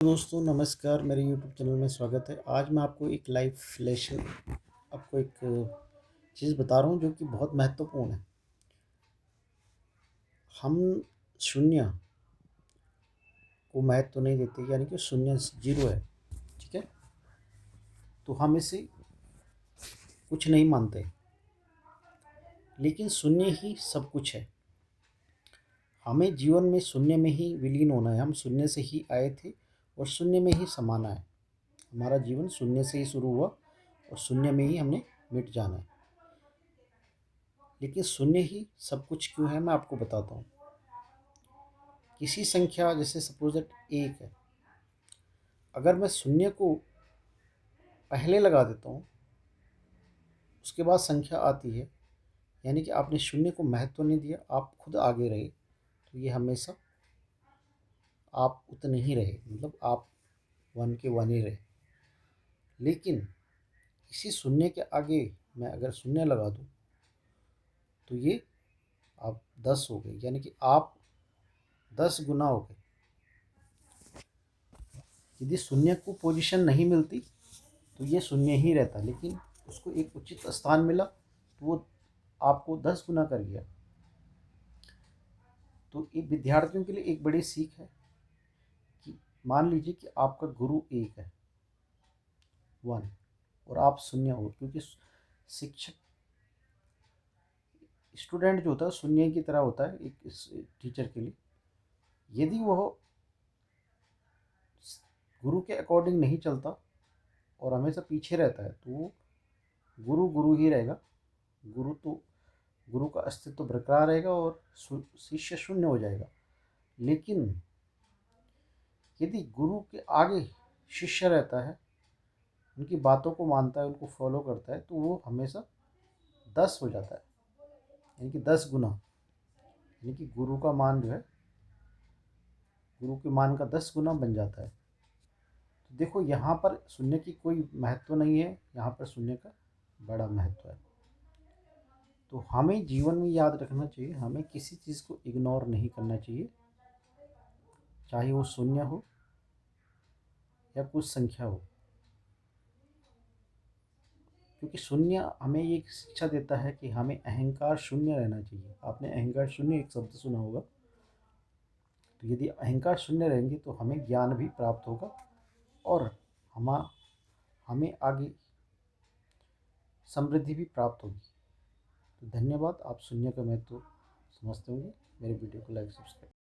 दोस्तों नमस्कार, मेरे यूट्यूब चैनल में स्वागत है। आज मैं आपको एक लाइफ लेसन आपको एक चीज़ बता रहा हूँ जो कि बहुत महत्वपूर्ण है। हम शून्य को महत्व नहीं देते, यानी कि शून्य ज़ीरो है, ठीक है? तो हम इसे कुछ नहीं मानते, लेकिन शून्य ही सब कुछ है। हमें जीवन में शून्य में ही विलीन होना है। हम शून्य से ही आए थे और शून्य में ही समाना है। हमारा जीवन शून्य से ही शुरू हुआ और शून्य में ही हमने मिट जाना है। लेकिन शून्य ही सब कुछ क्यों है, मैं आपको बताता हूँ। किसी संख्या जैसे सपोज दैट 1 है, अगर मैं शून्य को पहले लगा देता हूँ, उसके बाद संख्या आती है, यानी कि आपने शून्य को महत्व नहीं दिया, आप खुद आगे रहे, तो ये हमेशा आप उतने ही रहे, मतलब आप 1 के 1 ही रहे। लेकिन इसी शून्य के आगे मैं अगर शून्य लगा दूँ तो ये आप 10 हो गए, यानी कि आप 10 गुना हो गए। यदि शून्य को पोजीशन नहीं मिलती तो ये शून्य ही रहता, लेकिन उसको एक उचित स्थान मिला तो वो आपको 10 गुना कर गया। तो एक विद्यार्थियों के लिए एक बड़ी सीख है कि मान लीजिए कि आपका गुरु 1 है, 1, और आप शून्य हो, क्योंकि शिक्षक स्टूडेंट जो होता है शून्य की तरह होता है एक टीचर के लिए। यदि वह गुरु के अकॉर्डिंग नहीं चलता और हमेशा पीछे रहता है तो वो गुरु गुरु ही रहेगा। गुरु का अस्तित्व बरकरार रहेगा और शिष्य शून्य हो जाएगा। लेकिन यदि गुरु के आगे शिष्य रहता है, उनकी बातों को मानता है, उनको फॉलो करता है, तो वो हमेशा 10 हो जाता है, यानी कि 10 गुना, यानी कि गुरु का मान जो है, गुरु के मान का 10 गुना बन जाता है। तो देखो, यहाँ पर शून्य की कोई महत्व नहीं है, यहाँ पर शून्य का बड़ा महत्व है। तो हमें जीवन में याद रखना चाहिए, हमें किसी चीज़ को इग्नोर नहीं करना चाहिए, चाहे वो शून्य हो या कुछ संख्या हो। क्योंकि शून्य हमें ये शिक्षा देता है कि हमें अहंकार शून्य रहना चाहिए। आपने अहंकार शून्य एक शब्द सुना होगा। तो यदि अहंकार शून्य रहेंगे तो हमें ज्ञान भी प्राप्त होगा और हम हमें आगे समृद्धि भी प्राप्त होगी। तो धन्यवाद। आप शून्य का महत्व समझते होंगे। मेरे वीडियो को लाइक सब्सक्राइब